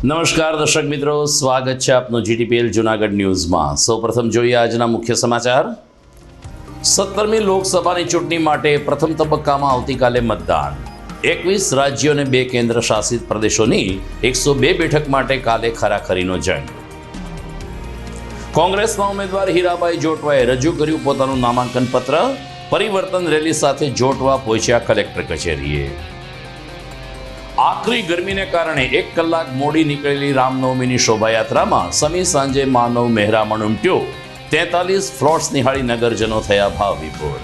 નમસ્કાર દર્શક મિત્રો, સ્વાગત છે આપનું જીટીપીએલ જૂનાગઢ ન્યૂઝમાં। સૌપ્રથમ જોઈએ આજના મુખ્ય સમાચાર। 17મી લોકસભાની ચૂંટણી માટે પ્રથમ તબક્કામાં આવતીકાલે મતદાન। 21 રાજ્યો અને 2 કેન્દ્ર શાસિત પ્રદેશોની 102 બેઠક માટે કાલે ખરાખરીનો જંગ। કોંગ્રેસના ઉમેદવાર હીરાબાઈ જોટવાએ રજૂ કર્યું પોતાનું નામાંકન પત્ર। પરિવર્તન રેલી સાથે જોટવા પહોંચ્યા કલેક્ટર કચેરીએ। આકરી ગરમીને કારણે 1 કલાક મોડી નીકળેલી રામનવમીની શોભાયાત્રામાં સમી સાંજે માનવ મહેરામણ ઉમટ્યો। 43 ફ્લોટ્સ નિહાળી નગરજનો થયા ભાવ વિભોર।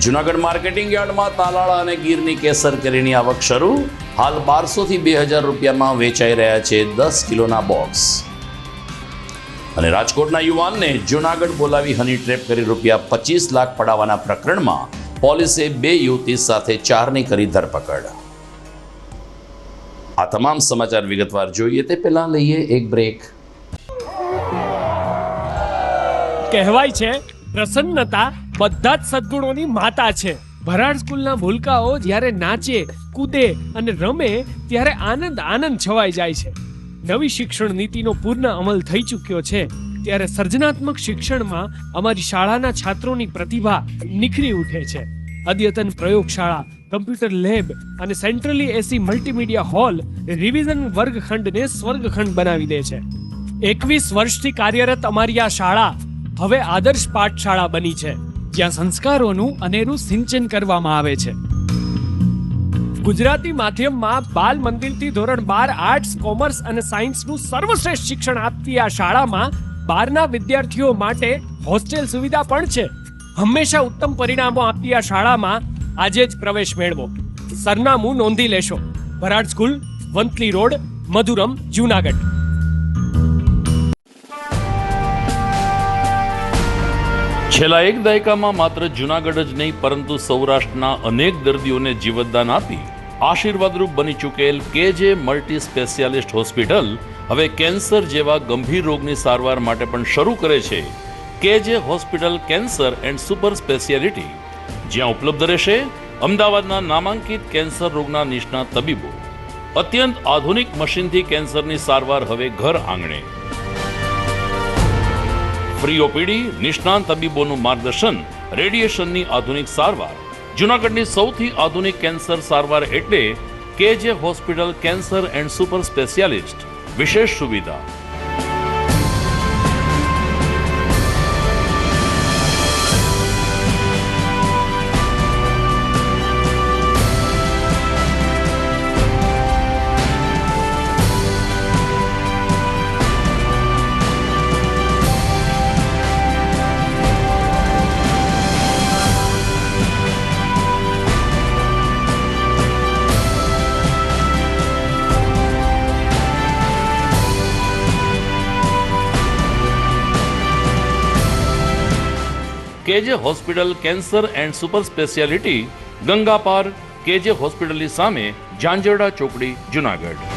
જૂનાગઢ માર્કેટિંગ યાર્ડમાં તાલાળા અને ગીરની કેસર કેરીની આવક શરૂ। હાલ 1200 થી 2000 રૂપિયામાં વેચાઈ રહ્યા છે 10 કિલોના બોક્સ। અને રાજકોટના યુવાનને જૂનાગઢ બોલાવી હની ટ્રેપ કરી રૂપિયા 25 લાખ પડાવવાના પ્રકરણમાં પોલીસે 2 યુવતી સાથે 4ની કરી ધરપકડ। આ તમામ સમાચાર વિગતવાર જોઈએ તે પહેલા લઈએ એક બ્રેક। કહેવાય છે પ્રસન્નતા બધા જ સદ્ગુણોની માતા છે। ભરાડ સ્કૂલના ભૂલકાઓ જ્યારે નાચે, કૂદે અને રમે ત્યારે આનંદ છવાઈ જાય છે। નવી શિક્ષણ નીતિનો પૂર્ણ અમલ થઈ ચૂક્યો છે ત્યારે સર્જનાત્મક શિક્ષણમાં અમારી શાળાના છાત્રોની પ્રતિભા નિખરી ઉઠે છે। અદ્યતન પ્રયોગશાળા, કમ્પ્યુટર લેબ અને સેન્ટ્રલી એસી મલ્ટીમીડિયા હોલ રિવિઝન વર્ગખંડને સ્વર્ગખંડ બનાવી દે છે। 21 વર્ષથી કાર્યરત અમારી આ શાળા હવે આદર્શ પાઠશાળા બની છે, જ્યાં સંસ્કારોનું અનેરું સિંચન કરવામાં આવે છે। ગુજરાતી માધ્યમમાં બાલ મંદિરથી ધોરણ 12 આર્ટ્સ, કોમર્સ અને સાયન્સનું સર્વશ્રેષ્ઠ શિક્ષણ આપતી આ શાળામાં 12ના વિદ્યાર્થીઓ માટે હોસ્ટેલ સુવિધા પણ છે। હંમેશા ઉત્તમ પરિણામો આપતી આ શાળામાં આજે જ પ્રવેશ મેળવો। સરનામું નોંધી લેશો। Bharad school, Vanthali road, Madhuram, Junagadh. છેલ્લા 1 દાયકામાં માત્ર જૂનાગઢ જ નહીં પરંતુ સૌરાષ્ટ્રના અનેક દર્દીઓને જીવતદાન આપી આશીર્વાદરૂપ બની ચૂકેલ કેજે મલ્ટી સ્પેશિયાલિસ્ટ હોસ્પિટલ હવે કેન્સર જેવા ગંભીર રોગની સારવાર માટે પણ શરૂ કરે છે કેજે hospital cancer and super speciality, જ્યાં ઉપલબ્ધ રહેશે અમદાવાદના નામાંકિત કેન્સર રોગના નિષ્ણાત તબીબો। અત્યંત આધુનિક મશીનથી કેન્સરની સારવાર હવે ઘર આંગણે। ફ્રી ઓપીડી, નિષ્ણાંત તબીબોનું માર્ગદર્શન, રેડિયેશનની આધુનિક સારવાર। જૂનાગઢની સૌથી આધુનિક કેન્સર સારવાર એટલે કેજે hospital cancer and super specialist. વિશેષ સુવિધા કેજે hospital cancer and super speciality, Ganga પાર, કેજે હોસ્પિટલની સામે, ઝાંઝરડા ચોકડી, જૂનાગઢ।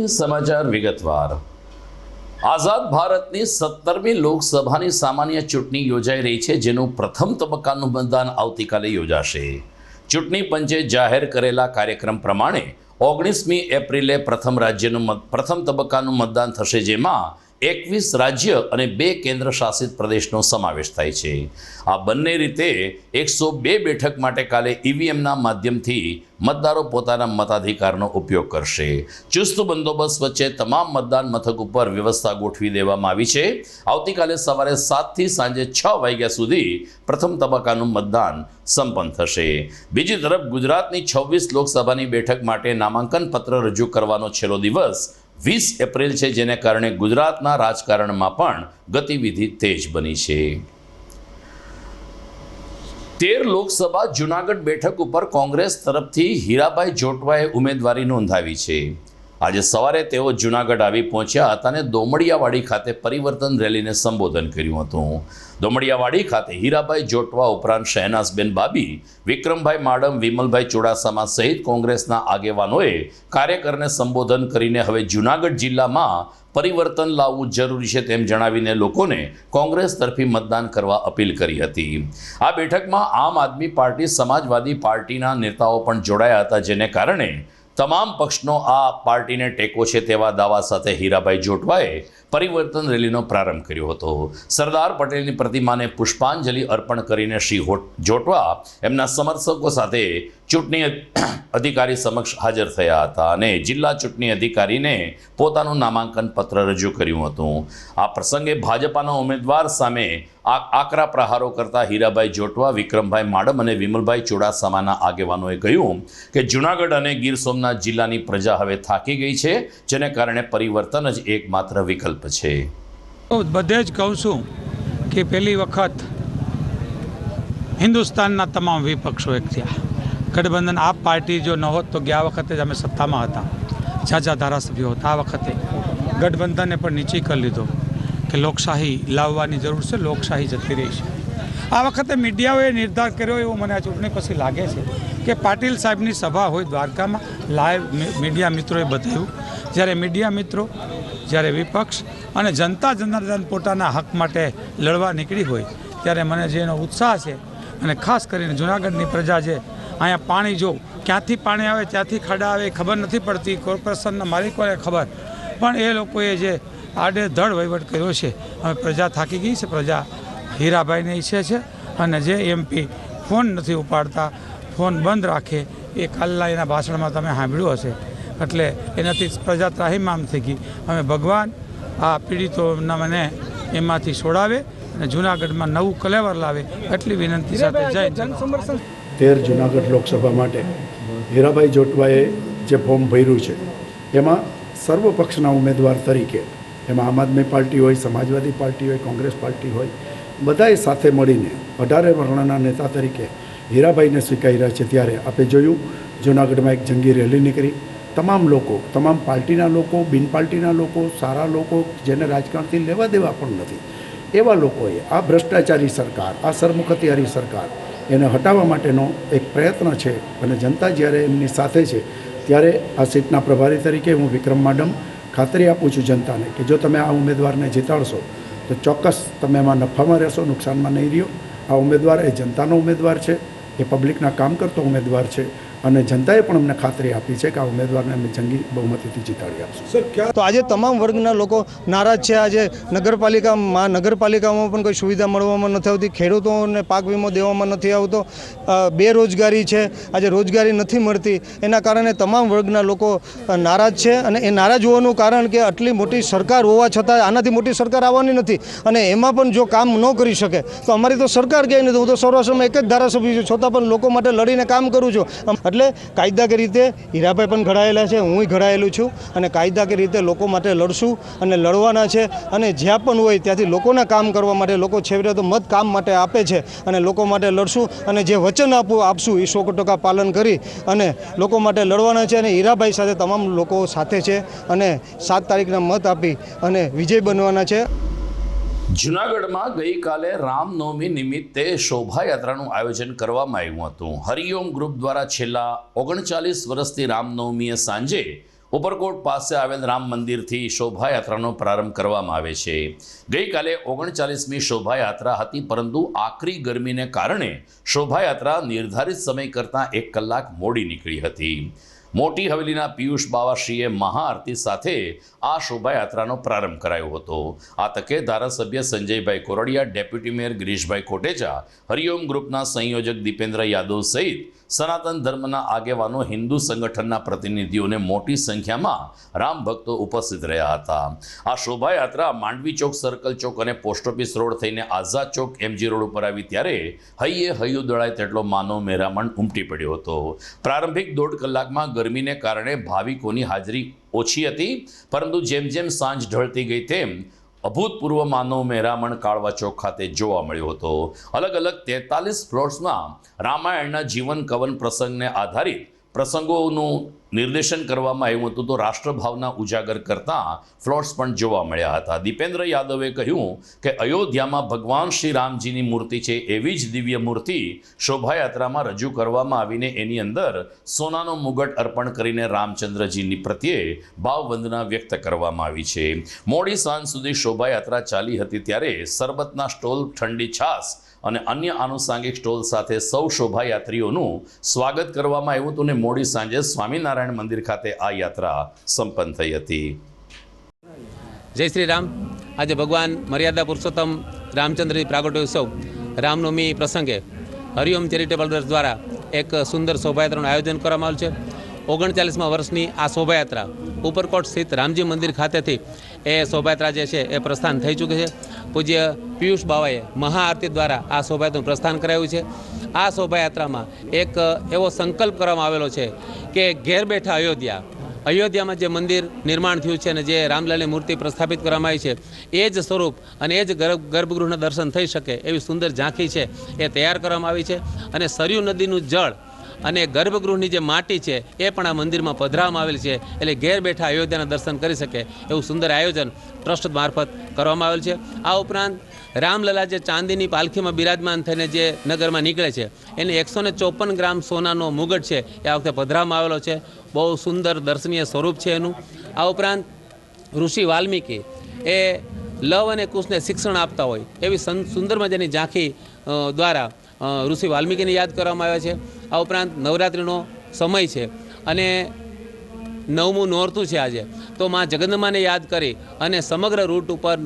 હવે સમાચાર વિગતવાર. આઝાદ ભારતની 17મી લોકસભાની સામાન્ય ચૂંટણી યોજાઈ રહી છે, જેનું પ્રથમ તબક્કાનું મતદાન આવતીકાલે યોજાશે. ચૂંટણી પંચે જાહેર કરેલા કાર્યક્રમ પ્રમાણે 19મી એપ્રિલે પ્રથમ તબક્કાનું મતદાન થશે, જેમાં 21 રાજ્ય અને 2 કેન્દ્ર શાસિત પ્રદેશનો સમાવેશ થાય છે. આ બંને રીતે 102 બેઠક માટે કાલે ઈવીએમના માધ્યમથી મતદારો પોતાના મતાધિકારનો ઉપયોગ કરશે. ચુસ્ત બંદોબસ્ત વચ્ચે તમામ મતદાન મથક ઉપર વ્યવસ્થા ગોઠવી દેવામાં આવી છે. આવતીકાલે સવારે 7 થી સાંજે 6 વાગ્યા સુધી પ્રથમ તબક્કાનું મતદાન સંપન્ન થશે. બીજી તરફ ગુજરાતની 26 લોકસભાની બેઠક માટે નામાંકન પત્ર રજૂ કરવાનો છેલ્લો દિવસ 20 એપ્રિલ છે, જેને કારણે ગુજરાતના રાજકારણમાં પણ ગતિવિધિ તેજ બની છે. 13 લોકસભા જૂનાગઢ બેઠક ઉપર કોંગ્રેસ તરફથી હીરાભાઈ જોટવાએ ઉમેદવારી નોંધાવી છે. આજે સવારે તેઓ જૂનાગઢ આવી પહોંચ્યા હતા અને દોમડિયાવાડી ખાતે પરિવર્તન રેલીને સંબોધન કર્યું હતું. દોમડિયાવાડી ખાતે હીરાભાઈ જોટવા ઉપરાંત શહેનાઝબેન બાબી, વિક્રમભાઈ માડમ, વિમલભાઈ ચુડાસમા સહિત કોંગ્રેસના આગેવાનોએ કાર્યકરને સંબોધન કરીને હવે જૂનાગઢ જિલ્લામાં પરિવર્તન લાવવું જરૂરી છે તેમ જણાવીને લોકોને કોંગ્રેસ તરફી મતદાન કરવા અપીલ કરી હતી. આ બેઠકમાં આમ આદમી પાર્ટી, સમાજવાદી પાર્ટીના નેતાઓ પણ જોડાયા હતા, જેને કારણે તમામ પક્ષનો આ પાર્ટીને ટેકો છે તેવા દાવા સાથે હીરાભાઈ જોટવાએ પરિવર્તન રેલીનો પ્રારંભ કર્યો હતો. સરદાર પટેલની પ્રતિમાને પુષ્પાંજલિ અર્પણ કરીને શ્રી જોટવા એમના સમર્થકો સાથે ચૂંટણી અધિકારી સમક્ષ હાજર થયા હતા અને જિલ્લા ચૂંટણી અધિકારીને પોતાનું નામાંકન પત્ર રજૂ કર્યું હતું. આ પ્રસંગે ભાજપાના ઉમેદવાર સામે આકરા પ્રહારો કરતા હીરાભાઈ જોટવા, વિક્રમભાઈ માડમ અને વિમલભાઈ ચુડાસમાના આગેવાનોએ કહ્યું કે જૂનાગઢ અને ગીર સોમનાથ જિલ્લાની પ્રજા હવે થાકી ગઈ છે, જેને કારણે પરિવર્તન જ એકમાત્ર વિકલ્પ છે. બધે જ કહું છું કે પહેલી વખત હિન્દુસ્તાનના તમામ વિપક્ષો એક થયા. ગઠબંધન આપ પાર્ટી જો ન હોત તો ગયા વખતે જ અમે સત્તામાં હતા, ઝાઝા ધારાસભ્યો હતા. આ વખતે ગઠબંધને પણ નીચે કરી લીધો કે લોકશાહી લાવવાની જરૂર છે, લોકશાહી જતી રહી છે. આ વખતે મીડિયાઓએ નિર્ધાર કર્યો એવું મને આ ચૂંટણી પછી લાગે છે કે પાટીલ સાહેબની સભા હોય દ્વારકામાં, લાઈવ મીડિયા મિત્રોએ બતાવ્યું. જ્યારે મીડિયા મિત્રો, જ્યારે વિપક્ષ અને જનતા જનાર્દન પોતાના હક માટે લડવા નીકળી હોય ત્યારે મને જેનો ઉત્સાહ છે, અને ખાસ કરીને જૂનાગઢની પ્રજા જે અહીંયા પાણી જો ક્યાંથી પાણી આવે, ત્યાંથી ખાડા આવે ખબર નથી પડતી, કોર્પોરેશનના માલિકોને ખબર, પણ એ લોકોએ જે આડેધડ વહીવટ કર્યો છે, હવે પ્રજા થાકી ગઈ છે. પ્રજા હીરાભાઈને ઈચ્છે છે અને જે એમપી ફોન નથી ઉપાડતા, ફોન બંધ રાખે, એ કાલના એના ભાષણમાં તમે સાંભળ્યું હશે, એટલે એનાથી પ્રજા ત્રાહિમામ થઈ ગઈ. હવે ભગવાન આ પીડિતોના મને એમાંથી છોડાવે અને જૂનાગઢમાં નવું કલેવર લાવે એટલી વિનંતી સાથે જય જનસમર્થન. 13 જૂનાગઢ લોકસભા માટે હીરાભાઈ જોટવાએ જે ફોર્મ ભર્યું છે એમાં સર્વ પક્ષના ઉમેદવાર તરીકે, એમાં આમ આદમી પાર્ટી હોય, સમાજવાદી પાર્ટી હોય, કોંગ્રેસ પાર્ટી હોય, બધાએ સાથે મળીને 18 વર્ણના નેતા તરીકે હીરાભાઈને સ્વીકાર્યા છે. ત્યારે આપણે જોયું જૂનાગઢમાં એક જંગી રેલી નીકળી. તમામ લોકો, તમામ પાર્ટીના લોકો, બિનપાર્ટીના લોકો, સારા લોકો, જેને રાજકારણથી લેવા દેવા પણ નથી, એવા લોકોએ આ ભ્રષ્ટાચારી સરકાર, આ સરમુખત્યારી સરકાર એને હટાવવા માટેનો એક પ્રયત્ન છે. અને જનતા જ્યારે એમની સાથે છે ત્યારે આ સીટના પ્રભારી તરીકે હું વિક્રમ માડમ ખાતરી આપું છું જનતાને કે જો તમે આ ઉમેદવારને જીતાડશો તો ચોક્કસ તમે એમાં નફામાં રહેશો, નુકસાનમાં નહીં રહ્યો. આ ઉમેદવાર એ જનતાનો ઉમેદવાર છે, એ પબ્લિકના કામ કરતો ઉમેદવાર છે અને જનતાએ પણ અમને ખાતરી આપી છે કે આ ઉમેદવારને અમે જંગી બહુમતીથી જીતાડી આપશું. તો આજે તમામ વર્ગના લોકો નારાજ છે. આજે નગરપાલિકામાં પણ કોઈ સુવિધા મળવામાં નથી આવતી, ખેડૂતોને પાક વીમો દેવામાં નથી આવતો, બેરોજગારી છે, આજે રોજગારી નથી મળતી. એના કારણે તમામ વર્ગના લોકો નારાજ છે અને એ નારાજ હોવાનું કારણ કે આટલી મોટી સરકાર હોવા છતાં આનાથી મોટી સરકાર આવવાની નથી અને એમાં પણ જો કામ ન કરી શકે તો અમારી તો સરકાર ક્યાંય નથી. હું તો સૌરાષ્ટ્રમાં એક જ ધારાસભ્ય છું, છતાં પણ લોકો માટે લડીને કામ કરું છું. એટલે કાયદાકીય રીતે હીરાભાઈ પણ ઘડાયેલા છે, હું ઘડાયેલું છું અને કાયદાકીય રીતે લોકો માટે લડશું અને લડવાના છે. અને જ્યાં પણ હોય ત્યાંથી લોકોના કામ કરવા માટે, લોકો છેવટે તો મત કામ માટે આપે છે અને લોકો માટે લડશું અને જે વચન આપશું એ 100% પાલન કરી અને લોકો માટે લડવાના છે. અને હીરાભાઈ સાથે તમામ લોકો સાથે છે અને 7 તારીખના મત આપી અને વિજય બનવાના છે. જૂનાગઢમાં ગઈકાલે રામનવમી નિમિત્તે શોભાયાત્રાનું આયોજન કરવામાં આવ્યું હતું. હરિઓમ ગ્રુપ દ્વારા છેલ્લા 39 વર્ષથી રામનવમીએ સાંજે ઉપરકોટ પાસે આવેલ રામ મંદિરથી શોભાયાત્રાનો પ્રારંભ કરવામાં આવે છે. ગઈકાલે 39મી શોભાયાત્રા હતી, પરંતુ આકરી ગરમીને કારણે શોભાયાત્રા નિર્ધારિત સમય કરતાં 1 કલાક મોડી નીકળી હતી. મોટી હવેલીના પિયુષ બાવાશ્રીએ મહાઆરતી સાથે આ શોભાયાત્રાનો પ્રારંભ કરાયો હતો. આ તકે ધારાસભ્ય સંજયભાઈ કોરડિયા, ડેપ્યુટી મેયર ગિરીશભાઈ કોટેચા, હરિઓમ ગ્રુપના સંયોજક દીપેન્દ્ર યાદવ સહિત સનાતન ધર્મના આગેવાનો, હિન્દુ સંગઠનના પ્રતિનિધિઓને મોટી સંખ્યામાં રામ ભક્તો ઉપસ્થિત રહ્યા હતા. આ શોભાયાત્રા માંડવી ચોક, સર્કલ ચોક અને પોસ્ટ ઓફિસ રોડ થઈને આઝાદ ચોક, એમજી રોડ ઉપર આવી ત્યારે હૈયે હૈયું દળાય તેટલો માનવ મેરામણ ઉમટી પડ્યો હતો. પ્રારંભિક 1.5 કલાકમાં ગરમીને કારણે ભાવિકોની હાજરી ઓછી હતી, પરંતુ જેમ જેમ સાંજ ઢળતી ગઈ તેમ અભૂતપૂર્વ માનવ મેરામણ કાળવા ચોક ખાતે જોવા મળ્યો હતો. અલગ અલગ 43 પ્લોટ્સમાં રામાયણના જીવન કવન પ્રસંગને આધારિત પ્રસંગોનું નિર્દેશન કરવામાં આવ્યું હતું, તો રાષ્ટ્રભાવના ઉજાગર કરતા ફ્લોટ્સ પણ જોવા મળ્યા હતા. દીપેન્દ્ર યાદવે કહ્યું કે અયોધ્યામાં ભગવાન શ્રી રામજીની મૂર્તિ છે, એવી જ દિવ્ય મૂર્તિ શોભાયાત્રામાં રજૂ કરવામાં આવીને એની અંદર સોનાનો મુગટ અર્પણ કરીને રામચંદ્રજીની પ્રત્યે ભાવવંદના વ્યક્ત કરવામાં આવી છે. મોડી સાંજ સુધી શોભાયાત્રા ચાલી હતી ત્યારે સરબતના સ્ટોલ, ઠંડી છાશ અને અન્ય આનુષાંગિક સ્ટોલ સાથે સૌ શોભાયાત્રીઓનું સ્વાગત કરવામાં આવ્યું હતું અને મોડી સાંજે સ્વામિનારાયણ મંદિર ખાતે આ યાત્રા સંપન્ન થઈ હતી. જય શ્રી રામ. આજે ભગવાન મર્યાદા પુરુષોત્તમ રામચંદ્રજી પ્રાગટ્યોત્સવ રામનવમી પ્રસંગે હરિઓમ ચેરિટેબલ ટ્રસ્ટ દ્વારા એક સુંદર શોભાયાત્રાનું આયોજન કરવામાં આવ્યું છે. 39મા વર્ષની આ શોભાયાત્રા ઉપરકોટ સ્થિત રામજી મંદિર ખાતેથી એ શોભાયાત્રા જે છે એ પ્રસ્થાન થઈ ચૂકી છે. પૂજ્ય પિયુષ બાવાએ મહાઆરતી દ્વારા આ શોભાયાત્રાનું પ્રસ્થાન કરાવ્યું છે. આ શોભાયાત્રામાં એક એવો સંકલ્પ કરવામાં આવેલો છે કે ઘેર બેઠા અયોધ્યામાં જે મંદિર નિર્માણ થયું છે અને જે રામલાલની મૂર્તિ પ્રસ્થાપિત કરવામાં આવી છે એ જ સ્વરૂપ અને એ જ ગર્ભગૃહના દર્શન થઈ શકે એવી સુંદર ઝાંખી છે એ તૈયાર કરવામાં આવી છે. અને સરયુ નદીનું જળ અને ગર્ભગૃહની જે માટી છે એ પણ આ મંદિરમાં પધરાવવામાં આવેલ છે, એટલે ઘેર બેઠા અયોધ્યાના દર્શન કરી શકે એવું સુંદર આયોજન ટ્રસ્ટ મારફત કરવામાં આવેલ છે. આ ઉપરાંત રામલલા જે ચાંદીની પાલખીમાં બિરાજમાન થઈને જે નગરમાં નીકળે છે એને 154 ગ્રામ સોનાનો મુગટ છે એ આ વખતે પધરાવવામાં આવેલો છે. બહુ સુંદર દર્શનીય સ્વરૂપ છે એનું. આ ઉપરાંત ઋષિ વાલ્મીકી એ લવ અને કુશને શિક્ષણ આપતા હોય એવી સુંદર મજાની ઝાંખી દ્વારા ઋષિ વાલ્મીકીને યાદ કરવામાં આવ્યા છે. આ ઉપરાંત નવરાત્રિનો સમય છે અને 9મું નોરતું છે આજે, તો માં જગદંબાને યાદ કરી અને સમગ્ર રૂટ ઉપર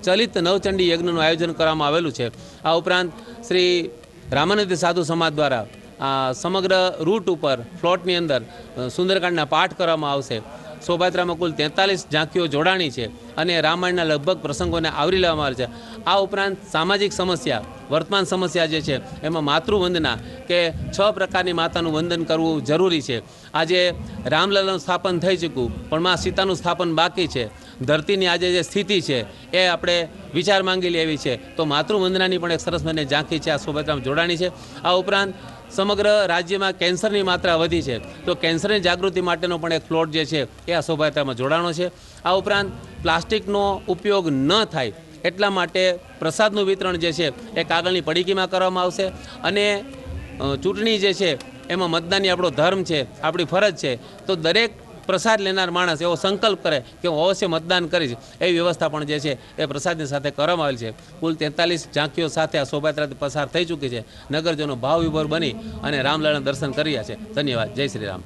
ચલિત નવચંડી યજ્ઞનું આયોજન કરવામાં આવેલું છે. આ ઉપરાંત શ્રી રામાનંદ સાધુ સમાજ દ્વારા સમગ્ર રૂટ ઉપર ફ્લોટની અંદર સુંદરકાંડના પાઠ કરવામાં આવશે. શોભાયાત્રામાં કુલ 43 ઝાંખીઓ જોડાણી છે અને રામાયણના લગભગ પ્રસંગોને આવરી લેવામાં આવે છે. આ ઉપરાંત સામાજિક સમસ્યા, વર્તમાન સમસ્યા જે છે એમાં માતૃવંદના કે 6 પ્રકારની માતાનું વંદન કરવું જરૂરી છે. આજે રામલલાનું સ્થાપન થઈ ચૂક્યું પણ માં સીતાનું સ્થાપન બાકી છે. ધરતીની આજે જે સ્થિતિ છે એ આપણે વિચાર માંગી લેવી છે, તો માતૃવંદનાની પણ એક સરસ મજાની ઝાંખી છે આ શોભાયાત્રામાં જોડાણી છે. આ ઉપરાંત સમગ્ર રાજ્યમાં કેન્સરની માત્રા વધી છે, તો કેન્સરની જાગૃતિ માટેનો પણ એક ફ્લોટ જે છે એ આ શોભાયાત્રામાં જોડાણો છે. આ ઉપરાંત પ્લાસ્ટિકનો ઉપયોગ ન થાય એટલા માટે પ્રસાદનું વિતરણ જે છે એ કાગળની પડીકીમાં કરવામાં આવશે. અને ચૂંટણી જે છે એમાં મતદાનની આપણો ધર્મ છે, આપણી ફરજ છે, તો દરેક પ્રસાદ લેનાર માણસ એવો સંકલ્પ કરે કે હું અવશ્ય મતદાન કરીશ, એવી વ્યવસ્થા પણ જે છે એ પ્રસાદની સાથે કરવામાં આવેલ છે. કુલ 43 ઝાંખીઓ સાથે આ શોભાયાત્રા પસાર થઈ ચૂકી છે. નગરજનો ભાવ વિભોર બની અને રામલાલના દર્શન કર્યા છે. ધન્યવાદ. જય શ્રી રામ.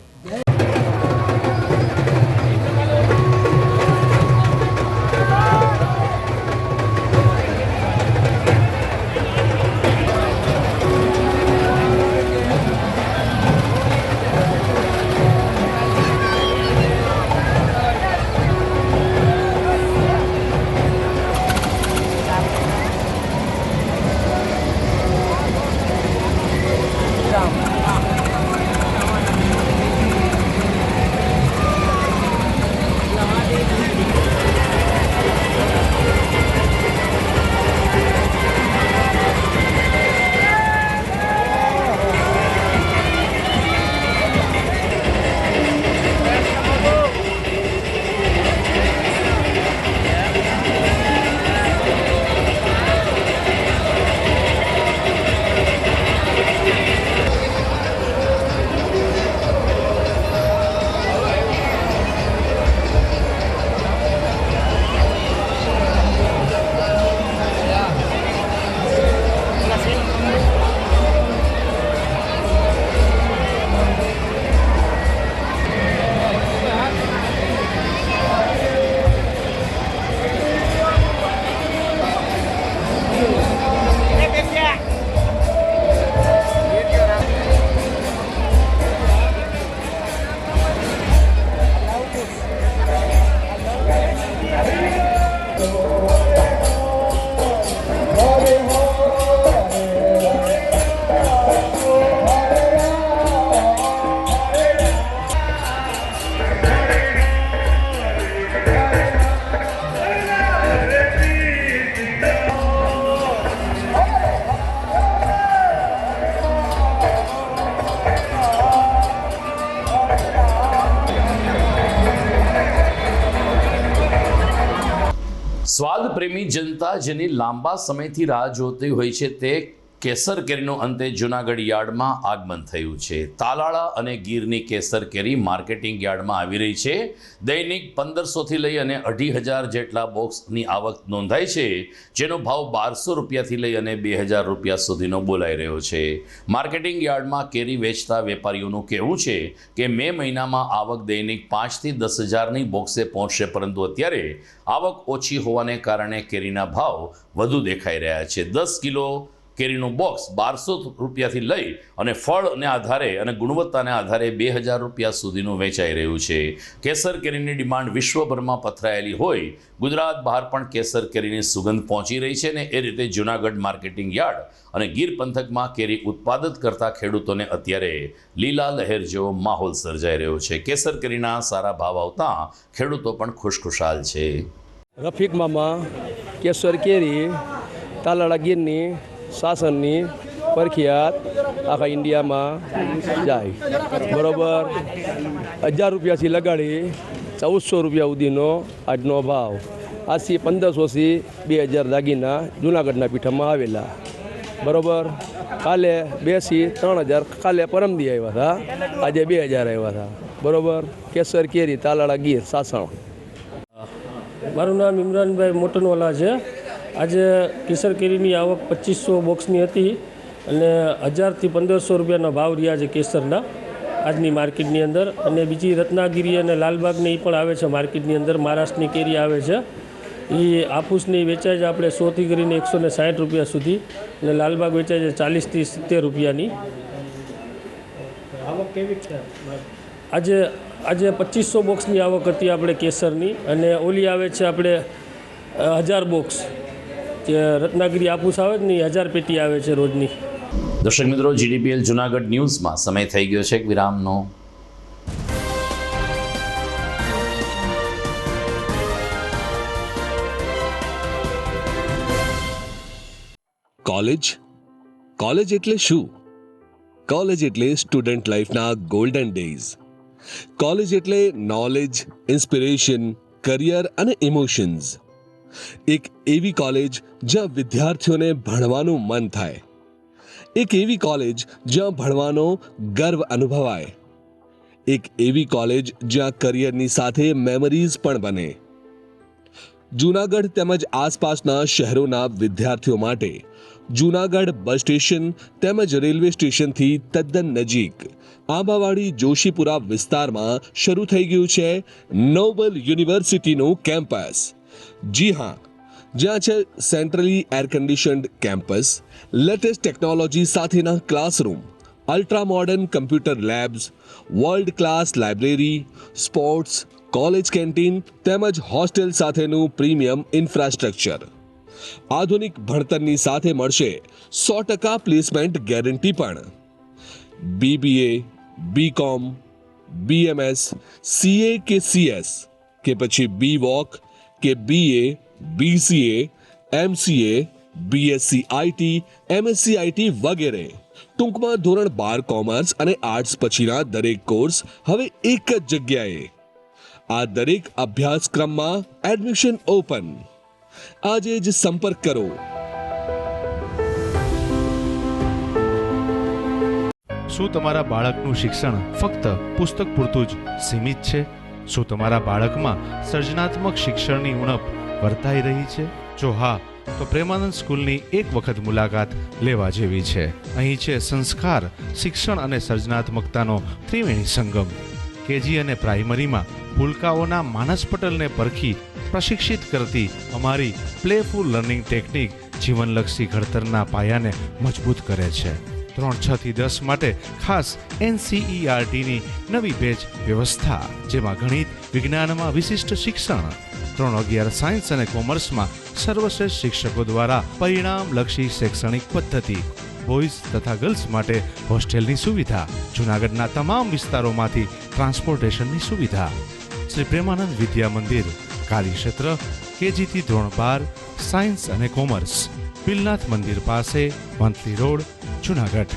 પ્રેમી જનતા જેની લાંબા સમયથી રાહ જોતી હોય છે તે કેસર કેરીનું અંતે જૂનાગઢ યાર્ડમાં આગમન થયું છે. તાલાળા અને ગીરની કેસર કેરી માર્કેટિંગ યાર્ડમાં આવી રહી છે. દૈનિક 1500થી લઈ અને 2500 જેટલા બોક્સની આવક નોંધાઈ છે, જેનો ભાવ 1200 રૂપિયાથી લઈ અને 2000 રૂપિયા સુધીનો બોલાઈ રહ્યો છે. માર્કેટિંગ યાર્ડમાં કેરી વેચતા વેપારીઓનું કહેવું છે કે મે મહિનામાં આવક દૈનિક 5થી 10,000ની બોક્સે પહોંચશે, પરંતુ અત્યારે આવક ઓછી હોવાને કારણે કેરીના ભાવ વધુ દેખાઈ રહ્યા છે. 10 કિલો કેરીનું બોક્સ 1200 રૂપિયાથી લઈ અને ફળને આધારે અને ગુણવત્તાને આધારે 2000 રૂપિયા સુધીનું વેચાઈ રહ્યું છે. કેસર કેરીની ડિમાન્ડ વિશ્વભરમાં પથરાયેલી હોય ગુજરાત બહાર પણ કેસર કેરીની સુગંધ પહોંચી રહી છે, ને એ રીતે જૂનાગઢ માર્કેટિંગ યાર્ડ અને ગીર પંથકમાં કેરી ઉત્પાદક કરતા ખેડૂતોને અત્યારે લીલા લહેર જેવો માહોલ સર્જાઈ રહ્યો છે. કેસર કેરીના સારા ભાવ આવતા ખેડૂતો પણ ખુશખુશાલ છે. રફીક મામા કેસર કેરી તાલાળા ગીરની શાસનની પ્રખ્યાત આખા ઇન્ડિયામાં જાય, બરાબર. 1000 રૂપિયાથી લગાડી 1400 રૂપિયા સુધીનો આજનો ભાવ. આજથી 1500થી 2000 દાગીના જૂનાગઢના પીઠામાં આવેલા, બરાબર. કાલે 2થી 3000, કાલે પરમદી આવ્યા હતા, આજે 2000 આવ્યા હતા, બરાબર. કેસર કેરી તાલાળા ગીર સાસણ. મારું નામ ઇમરાનભાઈ મોટનવાલા છે. આજે કેસર કેરીની આવક 2500 બોક્સની હતી અને 1000થી 1500 રૂપિયાના ભાવ રહ્યા છે કેસરના આજની માર્કેટની અંદર. અને બીજી રત્નાગીરી અને લાલબાગની પણ આવે છે માર્કેટની અંદર. મહારાષ્ટ્રની કેરી આવે છે, એ હાફૂસની વેચાય છે આપણે 100થી કરીને 160 રૂપિયા સુધી, અને લાલબાગ વેચાય છે 40થી 70 રૂપિયાની. આવક કેવી છે આજે? આજે 2500 બોક્સની આવક હતી આપણે કેસરની, અને ઓલી આવે છે આપણે 1000 બોક્સ, જે રત્નાગીરી હાફૂસ આવે ને એ 1000 પેટી આવે છે રોજની. દર્શક મિત્રો, GDPL જૂનાગઢ ન્યૂઝમાં સમય થઈ ગયો છે એક વિરામનો. કોલેજ એટલે શું? કોલેજ એટલે સ્ટુડન્ટ લાઈફના ગોલ્ડન ડેઝ. કોલેજ એટલે નોલેજ, ઇન્સ્પિરેશન, કરિયર અને ઇમોશન્સ. એક એવી કોલેજ જ્યાં વિદ્યાર્થીઓને ભણવાનું મન થાય, એક એવી કોલેજ જ્યાં ભણવાનો ગર્વ અનુભવાય, એક એવી કોલેજ જ્યાં કરિયરની સાથે મેમરીઝ પણ બને. જૂનાગઢ તેમજ આસપાસના શહેરોના વિદ્યાર્થીઓ માટે જૂનાગઢ બસ સ્ટેશન તેમજ રેલવે સ્ટેશનથી તદ્દન નજીક આંબાવાડી જોશીપુરા વિસ્તારમાં શરૂ થઈ ગયું છે નોબલ યુનિવર્સિટીનું કેમ્પસ. જી હા, જ્યાં છે centrally air conditioned campus, latest technology સાથેના classroom, ultra modern computer labs, world class library, sports, college canteen તેમજ હોસ્ટેલ સાથેનું પ્રીમિયમ ઇન્ફ્રાસ્ટ્રક્ચર. આધુનિક ભણતરની સાથે મળશે 100% પ્લેસમેન્ટ ગેરંટી પણ. BBA, BCom, BMS, CA કે CS કે પછી BVoc કે BA, BCA, MCA, BSc IT, MSc IT વગેરે. ટૂંકમાં ધોરણ 12 કોમર્સ અને આર્ટ્સ પછીના દરેક કોર્સ હવે એક જ જગ્યાએ. આ દરેક અભ્યાસક્રમમાં એડમિશન ઓપન. આજે જ સંપર્ક કરો. શું તમારા બાળકનું શિક્ષણ ફક્ત પુસ્તક પૂરતું જ સીમિત છે? શું તમારા બાળકમાં સર્જનાત્મક શિક્ષણની ઉણપ વર્તાઈ રહી છે? જો હા, તો પ્રેમાનંદ સ્કૂલની એક વખત મુલાકાત લેવા જેવી છે. અહીં છે સંસ્કાર, શિક્ષણ અને સર્જનાત્મકતાનો ત્રિવેણી સંગમ. કેજી અને પ્રાઇમરીમાં ભૂલકાઓના માનસ પટલને પરખી પ્રશિક્ષિત કરતી અમારી પ્લેફુલ લર્નિંગ ટેકનિક જીવનલક્ષી ઘડતરના પાયાને મજબૂત કરે છે. ધોરણ 6 થી 10 માટે ખાસ NCERTની નવી બેચ વ્યવસ્થા, જેમાં ગણિત, વિજ્ઞાનમાં વિશિષ્ટ શિક્ષણ, ધોરણ 11 સાયન્સ અને કોમર્સમાં સર્વશ્રેષ્ઠ શિક્ષકો દ્વારા પરિણામલક્ષી શૈક્ષણિક પદ્ધતિ, બોયઝ તથા ગર્લ્સ માટે હોસ્ટેલની સુવિધા, જૂનાગઢના તમામ વિસ્તારોમાંથી ટ્રાન્સપોર્ટેશનની સુવિધા. શ્રી પ્રેમાનંદ વિદ્યા મંદિર, કાર્યક્ષેત્ર KG થી ધોરણ 12 સાયન્સ અને કોમર્સ, બિલનાથ મંદિર પાસે, વંથલી રોડ, જૂનાગઢ.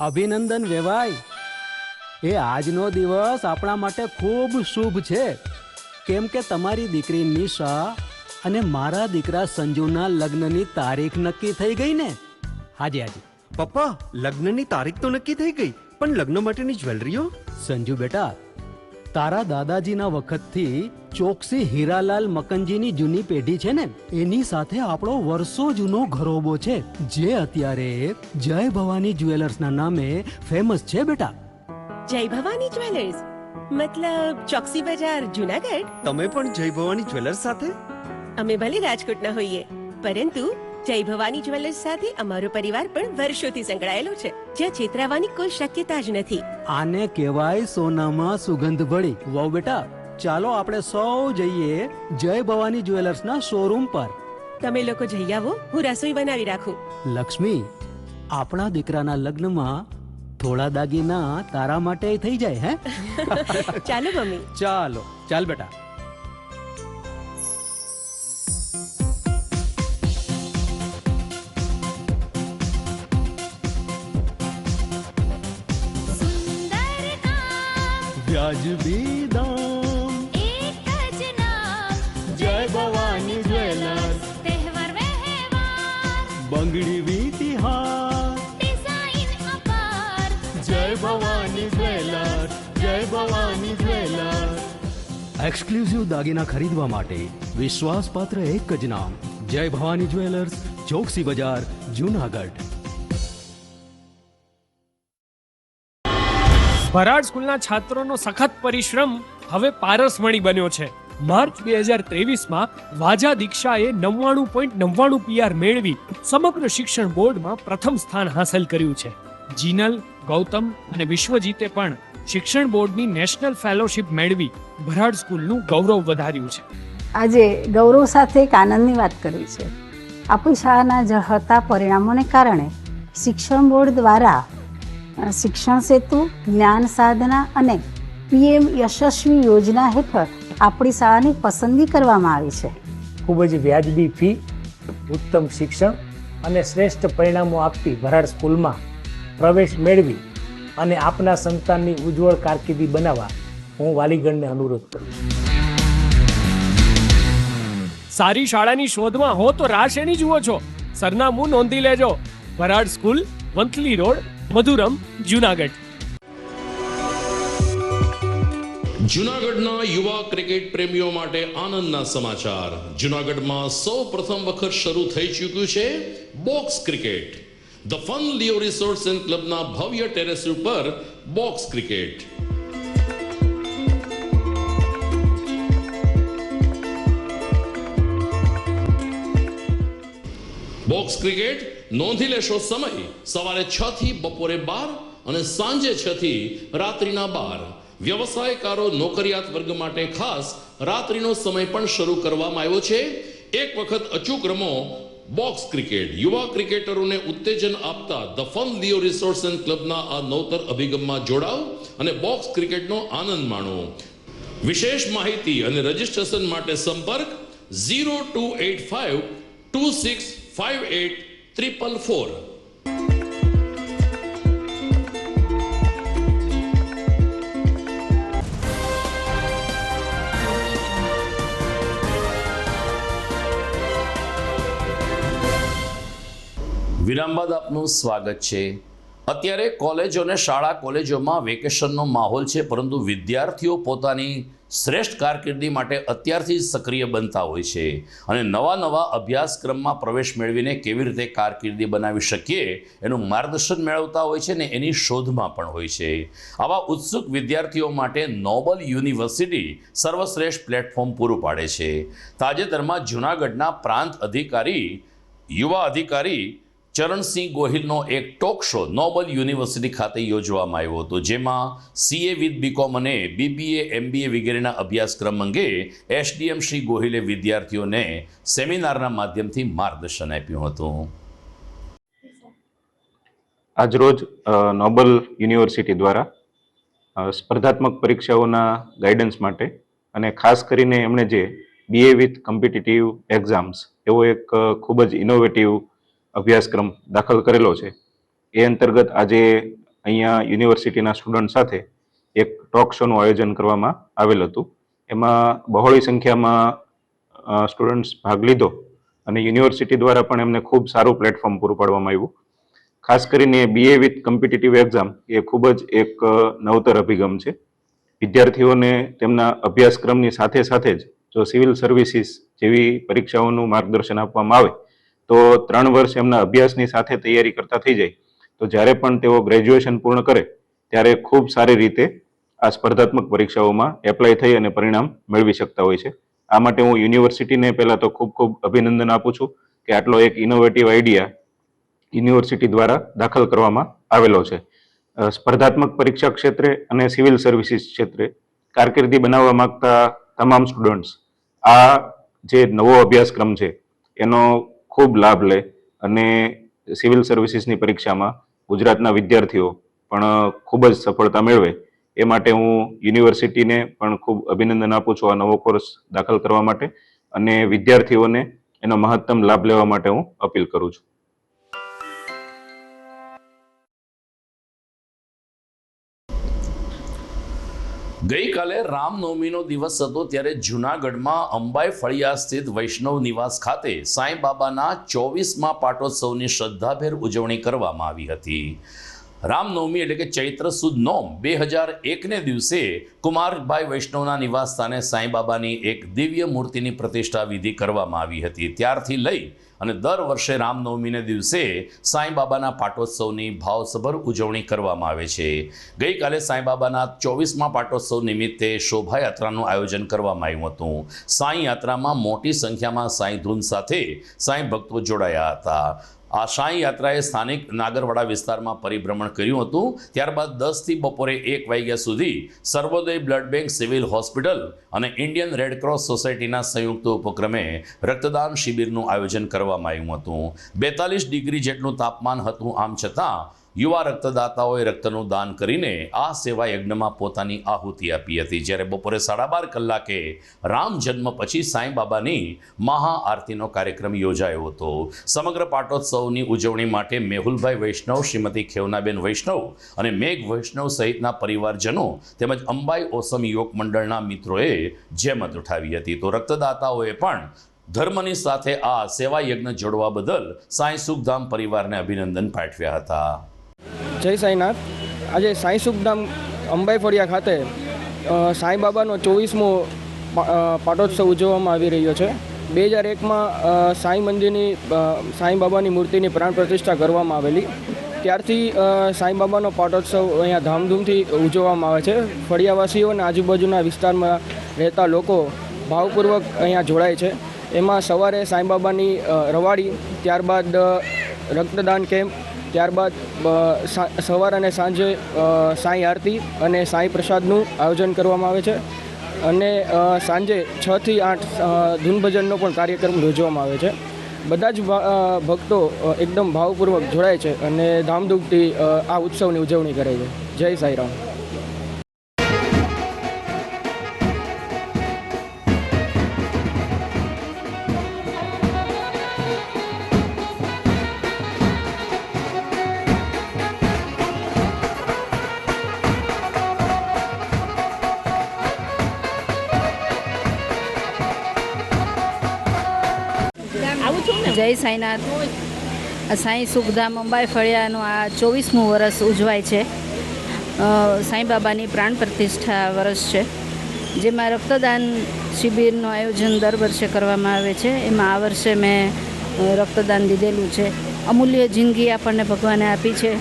અભિનંદન વેવાઈ. એ આજનો દિવસ આપણા માટે ખૂબ શુભ છે, કેમ કે તમારી દીકરી નિશા અને મારા દીકરા સંજુના લગ્નની તારીખ નક્કી થઈ ગઈ ને. હાજી હાજી. પપ્પા, લગ્નની તારીખ તો નક્કી થઈ ગઈ, પણ લગ્ન માટેની જ્વેલરીઓ? સંજુ બેટા, તારા દાદાજીના વખતથી ચોકસી હીરાલાલ મકનજીની જૂની પેઢી છે ને, એની સાથે આપણો વર્ષો જૂનો ઘરોબો છે, જે અત્યારે જય ભવાની જ્વેલર્સના નામે ફેમસ છે બેટા. જય ભવાની જ્વેલર્સ મતલબ ચોકસી બજાર, જુનાગઢ? તમે પણ જય ભવાની જ્વેલર્સ સાથે? અમે ભલે રાજકોટના હોઈએ, પરંતુ જય ભવાની જ્વેલર્સ સાથે અમારો પરિવાર પણ વર્ષોથી સંકળાયેલો છે, જ્યાં છેતરાવાની કોઈ શક્યતા જ નથી. આને કહેવાય સોનામાં સુગંધ ભળી. વાવ બેટા, ચાલો આપણે સૌ જઈએ જય ભવાની જ્વેલર્સના શોરૂમ પર. તમે લોકો જઈ આવો, હું રસોઈ બનાવી રાખું. લક્ષ્મી, આપણા દીકરાના લગ્નમાં થોડા દાગીના તારા માટે થઈ જાય. હે ચાલો મમ્મી. ચાલો ચાલ બેટા. વ્યાજબી દામ, એક જ નામ, જય ભવાની જ્વેલર્સ. તહેવાર વ્યવહાર, બંગડી વીતિહાર, ડિઝાઇન અપાર, જય ભવાની જ્વેલર્સ, જય ભવાની જ્વેલર્સ. એક્સક્લુઝિવ દાગીના ખરીદવા માટે વિશ્વાસપાત્ર એક જ નામ, જય ભવાની જ્વેલર્સ, ચોકસી બજાર, જુનાગઢ. ભરાડ સ્કૂલના છાત્રોનો સખત પરિશ્રમ હવે પારસમણી બન્યો છે. માર્ચ 2023માં વાજા દીક્ષાએ 99.99 PR મેળવી સમગ્ર શિક્ષણ બોર્ડમાં પ્રથમ સ્થાન હાંસલ કર્યું છે. જીનલ, ગૌતમ અને વિશ્વજીતે પણ શિક્ષણ બોર્ડની નેશનલ ફેલોશિપ મેળવી ભરાડ સ્કૂલનું ગૌરવ વધાર્યું છે. આજે ગૌરવ સાથે એક આનંદની વાત કરવી છે. આપણી શાળાના ઝળહળતા પરિણામોને કારણે શિક્ષણ બોર્ડ દ્વારા શિક્ષણ સેતુ, જ્ઞાન સાધના અને PM યશસ્વી યોજના હેઠળ આપણી શાળાની પસંદગી કરવામાં આવી છે. ખૂબ જ વ્યાજબી ફી, ઉત્તમ શિક્ષણ અને શ્રેષ્ઠ પરિણામો આપતી ભરાડ સ્કૂલમાં પ્રવેશ મેળવી અને આપના સંતાનની ઉજ્જવળ કારકિર્દી બનાવવા હું વાલીગણને અનુરોધ કરું છું. સારી શાળાની શોધમાં હો તો રાહ શેની જુઓ છો? સરનામું નોંધી લેજો. Bharad school, Vanthali road, Madhuram, Junagadh. જુનાગઢના યુવા ક્રિકેટ પ્રેમીઓ માટે આનંદના સમાચાર. જુનાગઢમાં સૌ પ્રથમ વખત શરૂ થઈ ચૂક્યું છે box cricket. The fun Leo resorts and ક્લબના ભવ્ય ટેરેસ ઉપર બોક્સ ક્રિકેટ. બોક્સ ક્રિકેટ નોંધી લેશો સમય સવારે 6 થી બપોરે 12 અને સાંજે 6 થી રાત્રિના 12. વ્યવસાયકારો, નોકરિયાત વર્ગ માટે ખાસ રાત્રિનો સમય પણ શરૂ કરવામાં આવ્યો છે. એક વખત અચૂક રમો બોક્સ ક્રિકેટ. યુવા ક્રિકેટરોને ઉત્તેજન આપતા the fun Leo resorts and ક્લબના આ નવતર અભિગમમાં જોડાઓ અને બોક્સ ક્રિકેટનો આનંદ માણો. વિશેષ માહિતી અને રજીસ્ટ્રેશન માટે સંપર્ક 0285 2658 444. વિરામ બાદ આપનું સ્વાગત છે. અત્યારે કોલેજો અને શાળા કોલેજોમાં વેકેશનનો માહોલ છે, પરંતુ વિદ્યાર્થીઓ પોતાની શ્રેષ્ઠ કારકિર્દી માટે અત્યારથી જ સક્રિય બનતા હોય છે અને નવા અભ્યાસક્રમમાં પ્રવેશ મેળવીને કેવી રીતે કારકિર્દી બનાવી શકીએ એનું માર્ગદર્શન મેળવતા હોય છે ને એની શોધમાં પણ હોય છે. આવા ઉત્સુક વિદ્યાર્થીઓ માટે નોબલ યુનિવર્સિટી સર્વશ્રેષ્ઠ પ્લેટફોર્મ પૂરું પાડે છે. તાજેતરમાં જૂનાગઢના પ્રાંત અધિકારી, યુવા અધિકારી ચરણસિંહ ગોહિલનો એક ટોક શો નોબલ યુનિવર્સિટી ખાતે યોજવામાં આવ્યો હતો, જેમાં CA વિથ BCom અને BBA MBA વગેરેના અભ્યાસક્રમ અંગે SDM શ્રી ગોહિલે વિદ્યાર્થીઓને સેમિનારના માધ્યમથી માર્ગદર્શન આપ્યું હતું. આજરોજ નોબલ યુનિવર્સિટી દ્વારા સ્પર્ધાત્મક પરીક્ષાઓના ગાઈડન્સ માટે અને ખાસ કરીને એમણે જે BA વિથ કોમ્પિટિટિવ એક્ઝામ્સ એવો એક ખૂબ જ ઇનોવેટિવ અભ્યાસક્રમ દાખલ કરેલો છે. એ અંતર્ગત આજે અહીંયા યુનિવર્સિટીના સ્ટુડન્ટ સાથે એક ટોક શોનું આયોજન કરવામાં આવેલ હતું. એમાં બહોળી સંખ્યામાં સ્ટુડન્ટ્સ ભાગ લીધો અને યુનિવર્સિટી દ્વારા પણ એમને ખૂબ સારું પ્લેટફોર્મ પૂરું પાડવામાં આવ્યું. ખાસ કરીને BA વિથ કોમ્પિટિટિવ એક્ઝામ એ ખૂબ જ એક નવતર અભિગમ છે. વિદ્યાર્થીઓને તેમના અભ્યાસક્રમની સાથે સાથે જ જો સિવિલ સર્વિસીસ જેવી પરીક્ષાઓનું માર્ગદર્શન આપવામાં આવે તો 3 વર્ષ એમના અભ્યાસની સાથે તૈયારી કરતા થઈ જાય તો જ્યારે પણ તેઓ ગ્રેજ્યુએશન પૂર્ણ કરે ત્યારે ખૂબ સારી રીતે આ સ્પર્ધાત્મક પરીક્ષાઓમાં એપ્લાય થઈ અને પરિણામ મેળવી શકતા હોય છે. આ માટે હું યુનિવર્સિટીને પહેલાં તો ખૂબ ખૂબ અભિનંદન આપું છું કે આટલો એક ઇનોવેટિવ આઈડિયા યુનિવર્સિટી દ્વારા દાખલ કરવામાં આવેલો છે. સ્પર્ધાત્મક પરીક્ષા ક્ષેત્રે અને સિવિલ સર્વિસીસ ક્ષેત્રે કારકિર્દી બનાવવા માંગતા તમામ સ્ટુડન્ટ્સ આ જે નવો અભ્યાસક્રમ છે એનો ખૂબ લાભ લે અને સિવિલ સર્વિસીસની પરીક્ષામાં ગુજરાતના વિદ્યાર્થીઓ પણ ખૂબ જ સફળતા મેળવે એ માટે હું યુનિવર્સિટીને પણ ખૂબ અભિનંદન આપું છું આ નવો કોર્સ દાખલ કરવા માટે અને વિદ્યાર્થીઓને એનો મહત્તમ લાભ લેવા માટે હું અપીલ કરું છું. ગઈકાલે રામનવમીનો દિવસ હતો ત્યારે જૂનાગઢમાં અંબાઈ ફળિયા સ્થિત વૈષ્ણવ નિવાસ ખાતે સાંઈ બાબાના 24મા પાટોત્સવની શ્રદ્ધાભેર ઉજવણી કરવામાં આવી હતી. રામનવમી એટલે કે ચૈત્ર સુદ નોમ 2001ને દિવસે કુમારભાઈ વૈષ્ણવના નિવાસ સ્થાને સાંઈ બાબાની એક દિવ્ય મૂર્તિની પ્રતિષ્ઠા વિધિ કરવામાં આવી હતી. ત્યારથી લઈ અને દર વર્ષે રામનવમીને દિવસે સાંઈ બાબાના પાટોત્સવની ભાવસભર ઉજવણી કરવામાં આવે છે. ગઈકાલે સાંઈ બાબાના 24મા પાટોત્સવ નિમિત્તે શોભાયાત્રાનું આયોજન કરવામાં આવ્યું હતું. સાંઈ યાત્રામાં મોટી સંખ્યામાં સાંઈ ધૂન સાથે સાંઈ ભક્તો જોડાયા હતા. આ સાંઈ યાત્રાએ સ્થાનિક નાગરવાડા વિસ્તારમાં પરિભ્રમણ કર્યું હતું. ત્યારબાદ 10થી બપોરે 1 વાગ્યા સુધી સર્વોદય બ્લડ બેંક, સિવિલ હોસ્પિટલ અને ઇન્ડિયન રેડક્રોસ સોસાયટીના સંયુક્ત ઉપક્રમે રક્તદાન શિબિરનું આયોજન કરવામાં આવ્યું હતું. 42 ડિગ્રી જેટલું તાપમાન હતું. આમ છતાં યુવા રક્તદાતાઓએ રક્તનું દાન કરીને આ સેવા યજ્ઞમાં પોતાની આહુતિ આપી હતી. જ્યારે બપોરે 12:30 કલાકે રામ જન્મ પછી સાંઈ બાબાની મહાઆરતીનો કાર્યક્રમ યોજાયો હતો. સમગ્ર પાટોત્સવની ઉજવણી માટે મેહુલભાઈ વૈષ્ણવ, શ્રીમતી ખેવનાબેન વૈષ્ણવ અને મેઘ વૈષ્ણવ સહિતના પરિવારજનો તેમજ અંબાઈ ઓસમ યુવક મંડળના મિત્રોએ જહેમત ઉઠાવી હતી. તો રક્તદાતાઓએ પણ ધર્મની સાથે આ સેવા યજ્ઞ જોડવા બદલ સાંઈ સુખધામ પરિવારને અભિનંદન પાઠવ્યા હતા. જય સાંઈનાથ. આજે સાંઈ સુખધામ અંબાઈ ફળિયા ખાતે સાંઈ બાબાનો 24મો પાટોત્સવ ઉજવવામાં આવી રહ્યો છે. 2001માં સાંઈ મંદિરની સાંઈ બાબાની મૂર્તિની પ્રાણ પ્રતિષ્ઠા કરવામાં આવેલી. ત્યારથી સાંઈ બાબાનો પાટોત્સવ અહીંયા ધામધૂમથી ઉજવવામાં આવે છે. ફળિયાવાસીઓ અને આજુબાજુના વિસ્તારમાં રહેતા લોકો ભાવપૂર્વક અહીંયા જોડાય છે. એમાં સવારે સાંઈ બાબાની રવાડી, ત્યારબાદ રક્તદાન કેમ્પ, ત્યારબાદ સવાર અને સાંજે સાંઈ આરતી અને સાંઈ પ્રસાદનું આયોજન કરવામાં આવે છે અને સાંજે 6 થી 8 ધૂન ભજનનો પણ કાર્યક્રમ યોજવામાં આવે છે. બધા જ ભક્તો એકદમ ભાવપૂર્વક જોડાય છે અને ધામધૂમથી આ ઉત્સવની ઉજવણી કરે છે. જય સાંઈ રામ. જય સાંઈનાથ. સાંઈ સુખધામ અંબાઈ ફળિયાનું આ 24મું વર્ષ ઉજવાય છે. સાંઈ બાબાની પ્રાણ પ્રતિષ્ઠા વર્ષ છે, જેમાં રક્તદાન શિબિરનું આયોજન દર વર્ષે કરવામાં આવે છે. એમાં આ વર્ષે મેં રક્તદાન દીધેલું છે. અમૂલ્ય જિંદગી આપણને ભગવાને આપી છે,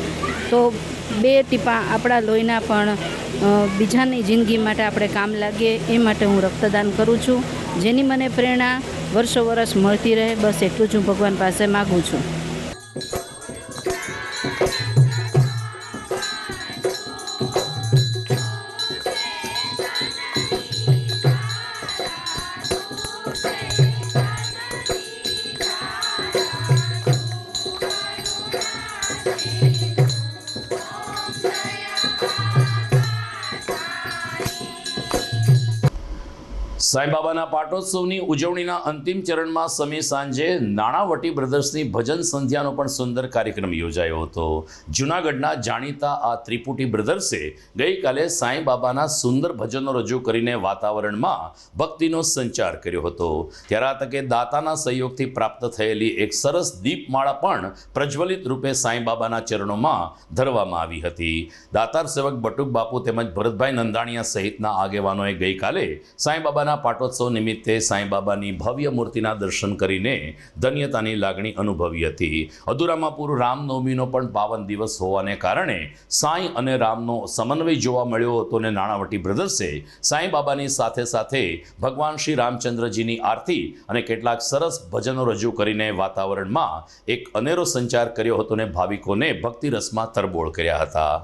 તો 2 ટીપા આપણા લોહીના પણ બીજાની જિંદગી માટે આપણે કામ લાગીએ એ માટે હું રક્તદાન કરું છું. જેની મને પ્રેરણા વર્ષો વર્ષ મળતી રહે, બસ એટલું જ હું ભગવાન પાસે માગું છું. સાંઈબાબાના પાટોત્સવની ઉજવણીના અંતિમ ચરણમાં સમી સાંજે નાણાવટી બ્રધર્સની ભજન સંધ્યાનો પણ સુંદર કાર્યક્રમ યોજાયો હતો. જૂનાગઢના જાણીતા આ ત્રિપુટી બ્રધર્સે ગઈકાલે સાંઈબાબાના સુંદર ભજનો રજૂ કરીને વાતાવરણમાં ભક્તિનો સંચાર કર્યો હતો. ત્યારે આ તકે દાતાના સહયોગથી પ્રાપ્ત થયેલી એક સરસ દીપમાળા પણ પ્રજ્વલિત રૂપે સાંઈબાબાના ચરણોમાં ધરવામાં આવી હતી. દાતાર સેવક બટુક બાપુ તેમજ ભરતભાઈ નંદાણીયા સહિતના આગેવાનોએ ગઈકાલે સાંઈબાબાના પાટોત્સવ નિમિત્તે સાંઈબાબાની ભવ્ય મૂર્તિના દર્શન કરીને ધન્યતાની લાગણી અનુભવી હતી. અધૂરામાં પૂરું રામનવમીનો પણ પાવન દિવસ હોવાને કારણે સાંઈ અને રામનો સમન્વય જોવા મળ્યો હતો અને નાણાવટી બ્રધર્સે સાંઈબાબાની સાથે સાથે ભગવાન શ્રી રામચંદ્રજીની આરતી અને કેટલાક સરસ ભજનો રજૂ કરીને વાતાવરણમાં એક અનેરો સંચાર કર્યો હતો અને ભાવિકોને ભક્તિરસમાં તરબોળ કર્યા હતા.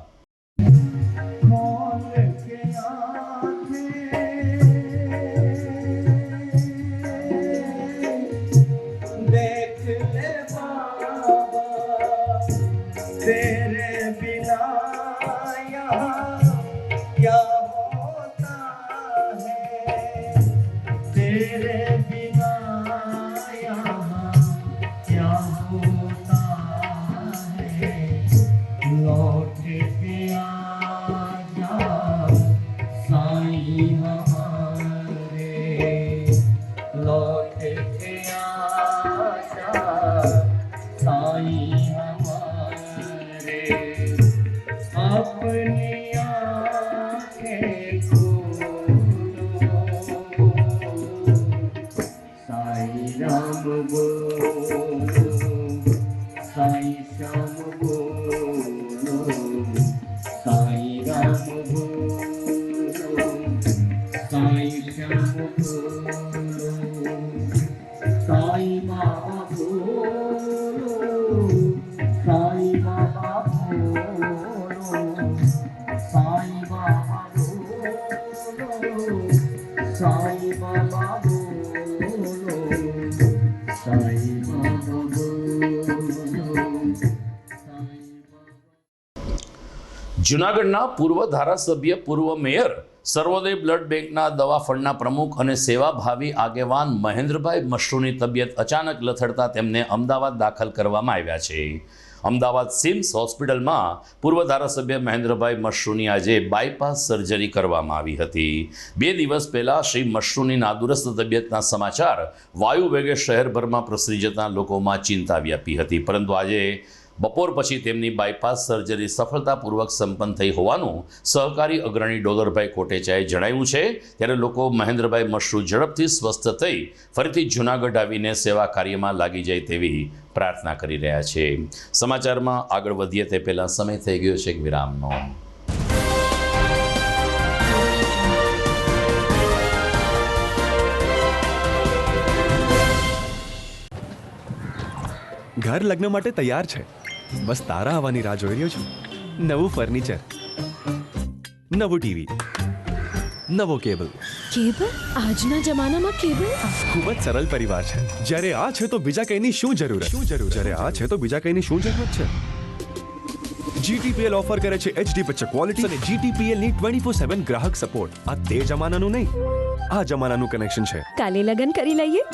જૂનાગઢના પૂર્વ ધારાસભ્ય પૂર્વ મેયર સર્વોદય બ્લડ બેંકના દવા ફંડના પ્રમુખ અને સેવાભાવી આગેવાન મહેન્દ્રભાઈ મશરૂની તબિયત અચાનક લથડતા તેમને અમદાવાદ દાખલ કરવામાં આવ્યા છે. અમદાવાદ સિમ્સ હોસ્પિટલમાં પૂર્વ ધારાસભ્ય મહેન્દ્રભાઈ મશરૂની આજે બાયપાસ સર્જરી કરવામાં આવી હતી. 2 દિવસ પહેલા શ્રી મશરૂની નાદુરસ્ત તબિયતના સમાચાર વાયુ વેગે શહેરભરમાં પ્રસરી જતા લોકોમાં ચિંતા વ્યાપી હતી, પરંતુ આજે બપોર પછી તેમની બાયપાસ સર્જરી સફળતાપૂર્વક સંપન્ન થઈ હોવાનું સહકારી અગ્રણી ડોલરભાઈ કોટેચાએ જણાવ્યું છે. ત્યારે લોકો મહેન્દ્રભાઈ મશરૂ ઝડપથી સ્વસ્થ થઈ ફરીથી જૂનાગઢ આવીને સેવા કાર્યમાં લાગી જાય તેવી પ્રાર્થના કરી રહ્યા છે. સમાચારમાં આગળ વધીએ તે પહેલાં સમય થઈ ગયો છે એક વિરામનો. ઘર લગ્ન માટે તૈયાર છે, બસ તારા આવવાની રાહ જોઈ રહ્યો છું. નવું ફર્નિચર, નવું ટીવી, નવો કેબલ. કેબલ? આજના જમાનામાં કેબલ? ખૂબ જ સરળ પરિવાર છે. જ્યારે આ છે તો બીજા કઈની શું જરૂર? જ્યારે આ છે તો બીજા કઈની શું જરૂરત છે? GTPL ઓફર કરે છે HD પિક્ચર ક્વોલિટી અને GTPL ની 24/7 ગ્રાહક સપોર્ટ. આ તે જમાનાનું નહીં, આ જમાનાનું કનેક્શન છે. કાલે લગન કરી લઈએ.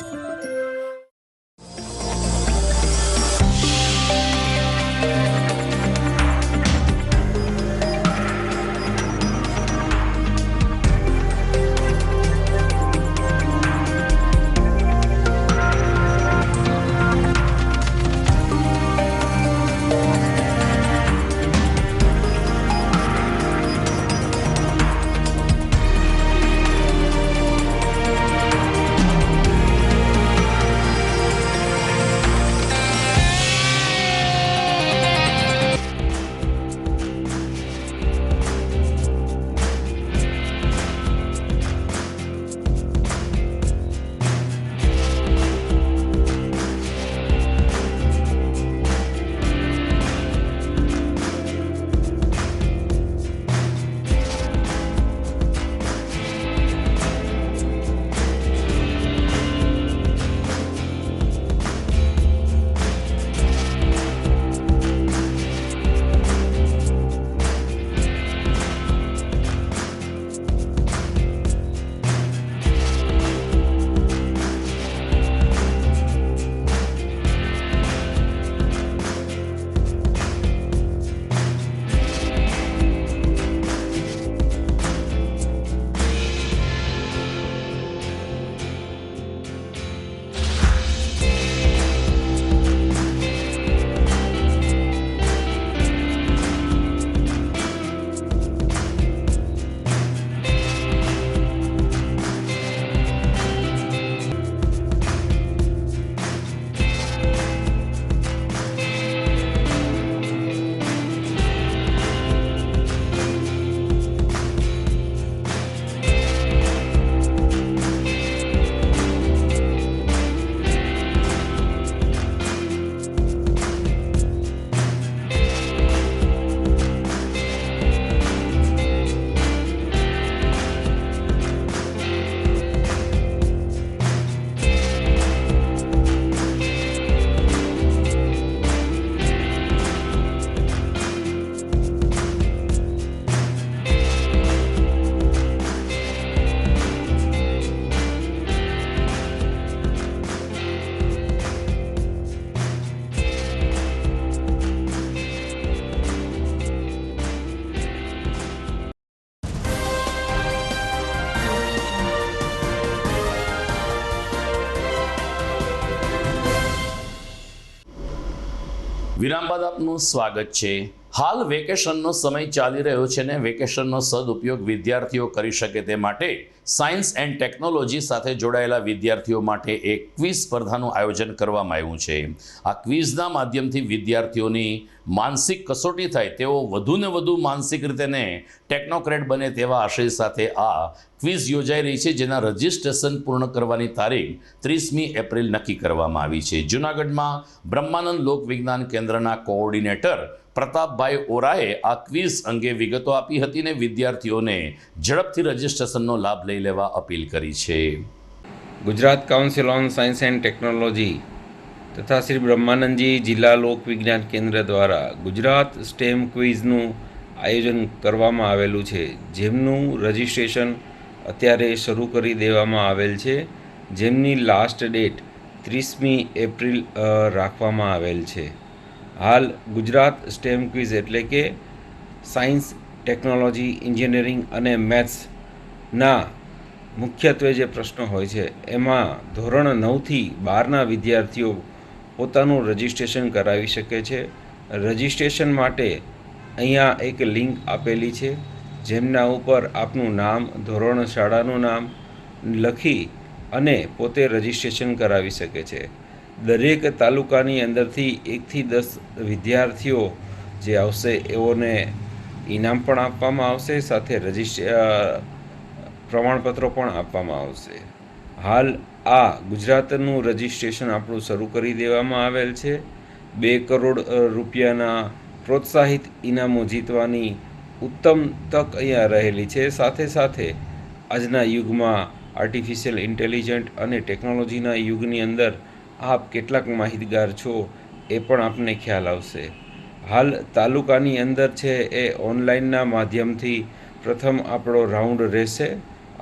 વિરામ બાદ આપનું સ્વાગત છે. હાલ વેકેશનનો સમય ચાલી રહ્યો છે ને વેકેશનનો સદુપયોગ વિદ્યાર્થીઓ કરી શકે તે માટે સાયન્સ એન્ડ ટેકનોલોજી સાથે જોડાયેલા વિદ્યાર્થીઓ માટે એક ક્વિઝ સ્પર્ધાનું આયોજન કરવામાં આવ્યું છે. આ ક્વિઝના માધ્યમથી વિદ્યાર્થીઓની માનસિક કસોટી થાય, તેઓ વધુને વધુ માનસિક રીતે ટેકનોક્રેટ બને તેવા આશય સાથે આ ક્વિઝ યોજાઈ રહી છે, જેના રજિસ્ટ્રેશન પૂર્ણ કરવાની તારીખ 30મી એપ્રિલ નક્કી કરવામાં આવી છે. જૂનાગઢમાં બ્રહ્માનંદ લોકવિજ્ઞાન કેન્દ્રના કોઓર્ડિનેટર પ્રતાપભાઈ ઓરાએ આ ક્વિઝ અંગે વિગતો આપી હતી અને વિદ્યાર્થીઓને ઝડપથી રજિસ્ટ્રેશનનો લાભ લઈ લેવા અપીલ કરી છે. Gujarat council on science and technology તથા શ્રી બ્રહ્માનંદજી જિલ્લા લોકવિજ્ઞાન કેન્દ્ર દ્વારા ગુજરાત સ્ટેમ ક્વિઝનું આયોજન કરવામાં આવેલું છે, જેમનું રજિસ્ટ્રેશન અત્યારે શરૂ કરી દેવામાં આવેલ છે, જેમની લાસ્ટ ડેટ 30મી એપ્રિલ રાખવામાં આવેલ છે. હાલ ગુજરાત સ્ટેમ ક્વિઝ એટલે કે સાયન્સ, ટેકનોલોજી, એન્જિનિયરિંગ અને મેથ્સના મુખ્યત્વે જે પ્રશ્નો હોય છે એમાં ધોરણ 9થી 12ના વિદ્યાર્થીઓ પોતાનું રજિસ્ટ્રેશન કરાવી શકે છે. રજિસ્ટ્રેશન માટે અહીંયા એક લિંક આપેલી છે, જેમના ઉપર આપનું નામ, ધોરણ, શાળાનું નામ લખી અને પોતે રજિસ્ટ્રેશન કરાવી શકે છે. દરેક તાલુકાની અંદરથી 1થી 10 વિદ્યાર્થીઓ જે આવશે એઓને ઇનામ પણ આપવામાં આવશે, સાથે પ્રમાણપત્રો પણ આપવામાં આવશે. હાલ આ ગુજરાતનું રજિસ્ટ્રેશન આપણું શરૂ કરી દેવામાં આવેલ છે. 2 કરોડ રૂપિયાના પ્રોત્સાહિત ઇનામો જીતવાની ઉત્તમ તક અહીંયા રહેલી છે. સાથે સાથે આજના યુગમાં આર્ટિફિશિયલ ઇન્ટેલિજન્ટ અને ટેકનોલોજીના યુગની અંદર આપ કેટલાક માહિતગાર છો એ પણ આપને ખ્યાલ આવશે. હાલ તાલુકાની અંદર છે એ ઓનલાઈનના માધ્યમથી પ્રથમ આપણો રાઉન્ડ રહેશે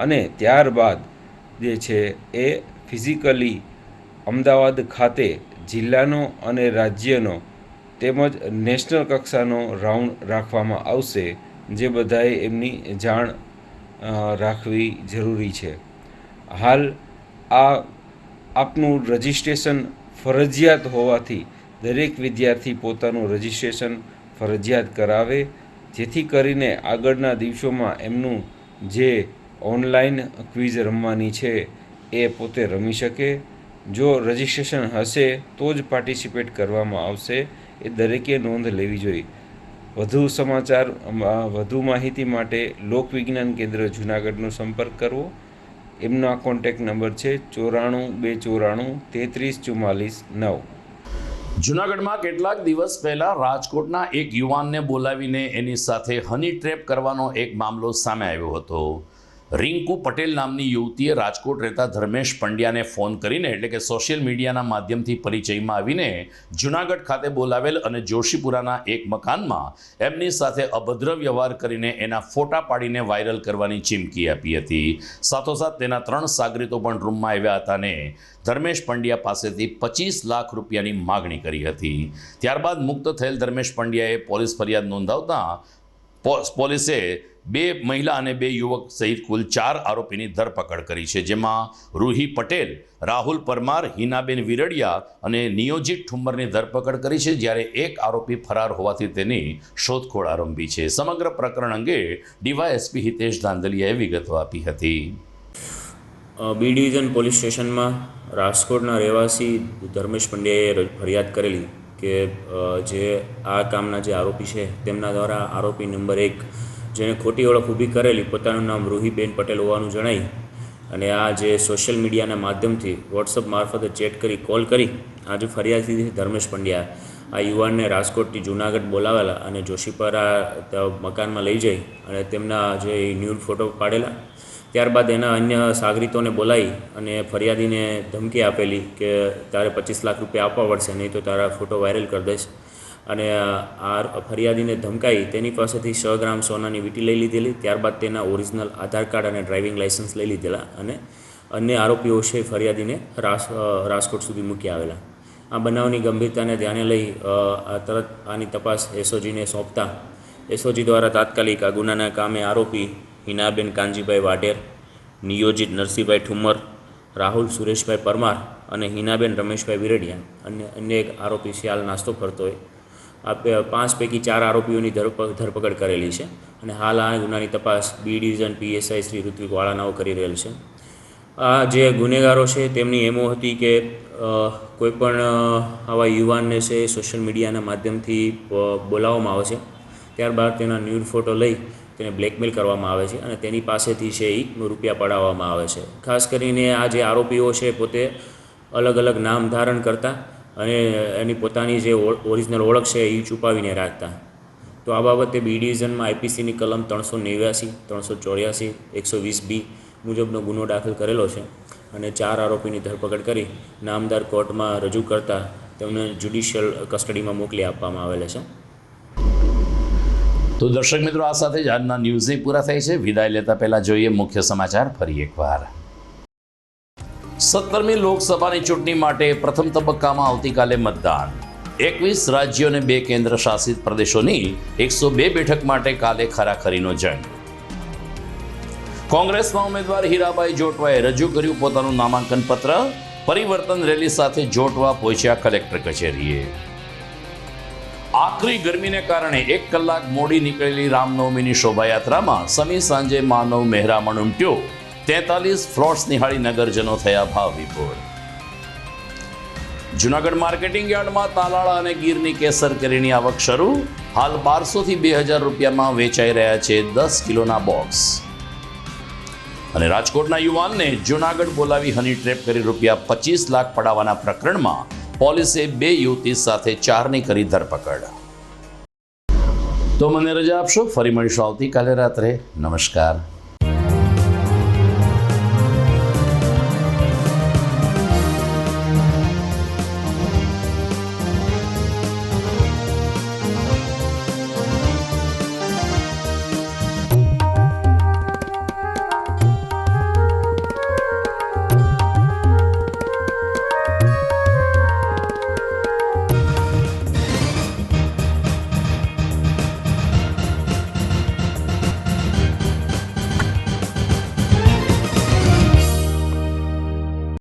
અને ત્યારબાદ જે છે એ ફિઝિકલી અમદાવાદ ખાતે જિલ્લાનો અને રાજ્યનો તેમજ નેશનલ કક્ષાનો રાઉન્ડ રાખવામાં આવશે, જે બધાએ એમની જાણ રાખવી જરૂરી છે. હાલ આ આપનું રજિસ્ટ્રેશન ફરજિયાત હોવાથી દરેક વિદ્યાર્થી પોતાનું રજિસ્ટ્રેશન ફરજિયાત કરાવે, જેથી કરીને આગળના દિવસોમાં એમનું જે ઓનલાઈન ક્વિઝ રમવાની છે એ પોતે રમી શકે. જો રજિસ્ટ્રેશન હશે તો જ પાર્ટિસિપેટ કરવામાં આવશે, એ દરેકે નોંધ લેવી જોઈએ. વધુ સમાચાર, વધુ માહિતી માટે લોકવિજ્ઞાન કેન્દ્ર જૂનાગઢનો સંપર્ક કરવો. એમના કોન્ટેક્ટ નંબર છે 94 294 33 44 9. જૂનાગઢમાં કેટલાક દિવસ પહેલા રાજકોટના એક યુવાનને બોલાવીને એની સાથે હની ટ્રેપ કરવાનો એક મામલો સામે આવ્યો હતો. રિંકુ પટેલ નામની યુવતીએ રાજકોટ રહેતા ધર્મેશ પંડ્યાને ફોન કરીને, એટલે કે સોશિયલ મીડિયાના માધ્યમથી પરિચયમાં આવીને જૂનાગઢ ખાતે બોલાવેલ અને જોશીપુરાના એક મકાનમાં એમની સાથે અભદ્ર વ્યવહાર કરીને એના ફોટા પાડીને વાયરલ કરવાની ચીમકી આપી હતી. સાથોસાથ તેના 3 સાગરીતો પણ રૂમમાં આવ્યા હતા અને ધર્મેશ પંડ્યા પાસેથી 25 લાખ રૂપિયાની માગણી કરી હતી. ત્યારબાદ મુક્ત થયેલ ધર્મેશ પંડ્યાએ પોલીસ ફરિયાદ નોંધાવતા પોલીસે 2 મહિલા અને 2 યુવક સહિત કુલ 4 આરોપીની ધરપકડ કરી છે, જેમાં રૂહી પટેલ, રાહુલ પરમાર, હિનાબેન વિરડિયા અને નિયોજિત ઠુમ્મરની ધરપકડ કરી છે, જ્યારે એક આરોપી ફરાર હોવાથી તેની શોધખોળ આરંભી છે. સમગ્ર પ્રકરણ અંગે ડીવાયએસપી હિતેશ ધાંધલિયાએ વિગતો આપી હતી. બી ડિવિઝન પોલીસ સ્ટેશનમાં રાજકોટના રહેવાસી ધર્મેશ પંડ્યાએ ફરિયાદ કરેલી કે જે આ કામના જે આરોપી છે તેમના દ્વારા આરોપી નંબર 1 જેને ખોટી ઓળખ ઊભી કરેલી, પોતાનું નામ રૂહીબેન પટેલ હોવાનું જણાઈ અને આ જે સોશિયલ મીડિયાના માધ્યમથી વોટ્સઅપ મારફતે ચેટ કરી, કોલ કરી આ જે ફરિયાદી ધર્મેશ પંડ્યા આ યુવાનને રાજકોટથી જૂનાગઢ બોલાવેલા અને જોશીપુરા મકાનમાં લઈ જઈ અને તેમના જે ન્યૂડ ફોટો પાડેલા. ત્યારબાદ એના અન્ય સાગરીતોને બોલાવી અને ફરિયાદીને ધમકી આપેલી કે તારે 25 લાખ રૂપિયા આપવા પડશે, નહીં તો તારા ફોટો વાયરલ કરી દઈશ. અને આ ફરિયાદીને ધમકાઈ તેની પાસેથી 100 ગ્રામ સોનાની વીંટી લઈ લીધેલી. ત્યારબાદ તેના ઓરિજિનલ આધાર કાર્ડ અને ડ્રાઇવિંગ લાઇસન્સ લઈ લીધેલા અને અન્ય આરોપીઓ છે ફરિયાદીને રાજકોટ સુધી મૂકી આવેલા. આ બનાવની ગંભીરતાને ધ્યાને લઈ તરત આની તપાસ એસઓજીને સોંપતા એસઓજી દ્વારા તાત્કાલિક આ ગુનાના કામે આરોપી હિનાબેન કાનજીભાઈ વાઢેર, નિયોજિત નરસિંહભાઈ ઠુમ્મર, રાહુલ સુરેશભાઈ પરમાર અને હિનાબેન રમેશભાઈ વિરડિયા અને અન્ય એક આરોપી શિયાલ નાસ્તો કરતો હોય 5 પૈકી 4 આરોપીઓની ધરપકડ કરેલી છે અને હાલ આ ગુનાની તપાસ B division PSI Shri Ritvik વાળાનાઓ કરી રહેલ છે. આ જે ગુનેગારો છે તેમની એમો હતી કે કોઈપણ આવા યુવાનને છે સોશિયલ મીડિયાના માધ્યમથી બોલાવવામાં આવે છે, ત્યારબાદ તેના ન્યૂડ ફોટો લઈ તેને બ્લેકમેલ કરવામાં આવે છે અને તેની પાસેથી છે એ રૂપિયા પડાવવામાં આવે છે. ખાસ કરીને આ જે આરોપીઓ છે પોતે અલગ અલગ નામ ધારણ કરતા અને એની પોતાની જે ઓરિજિનલ ઓળખ છે એ છુપાવીને રાખતા. તો આ બાબતે બી ડિવિઝનમાં આઈપીસીની કલમ 389, 384, 120B મુજબનો ગુનો દાખલ કરેલો છે અને 4 આરોપીની ધરપકડ કરી નામદાર કોર્ટમાં રજૂ કરતા તેમને જ્યુડિશિયલ કસ્ટડીમાં મોકલી આપવામાં આવેલા છે. તો દર્શક મિત્રો, આ સાથે જ આજના ન્યૂઝ પૂરા થાય છે. વિદાય લેતા પહેલા જોઈએ મુખ્ય સમાચાર ફરી એકવાર. 17મી લોકસભાની ચૂંટણી માટે પ્રથમ તબક્કામાં આવતીકાલે મતદાન. 21 રાજ્યો અને 2 કેન્દ્ર શાસિત પ્રદેશોની 102 બેઠક માટે કાલે ખરાખરીનો જંગ. કોંગ્રેસના ઉમેદવાર હીરાબાઈ જોટવાએ રજૂ કર્યું પોતાનું નામાંકન પત્ર. પરિવર્તન રેલી સાથે જોટવા પહોંચ્યા કલેક્ટર કચેરીએ. આકરી ગરમીને કારણે 1 કલાક મોડી નીકળેલી રામનવમીની શોભાયાત્રામાં સમી સાંજે માનવ મહેરામણ ઉમટ્યો. 43 ફ્લોટ્સ નિહાળી નગરજનો થયા ભાવ વિભોર. જૂનાગઢ માર્કેટિંગ યાર્ડમાં તાલાળા અને ગીરની કેસર કેરીની આવક શરૂ. હાલ 1200 થી 2000 રૂપિયામાં વેચાઈ રહ્યા છે 10 કિલોના બોક્સ. અને રાજકોટના યુવાનને જૂનાગઢ બોલાવી હની ટ્રેપ કરી ₹25 લાખ પડાવવાના પ્રકરણમાં પોલીસે 2 યુવતી સાથે 4ની કરી ધરપકડ. તો મને રજા આપશો, ફરી મળીશું આવતીકાલે રાત્રે. નમસ્કાર.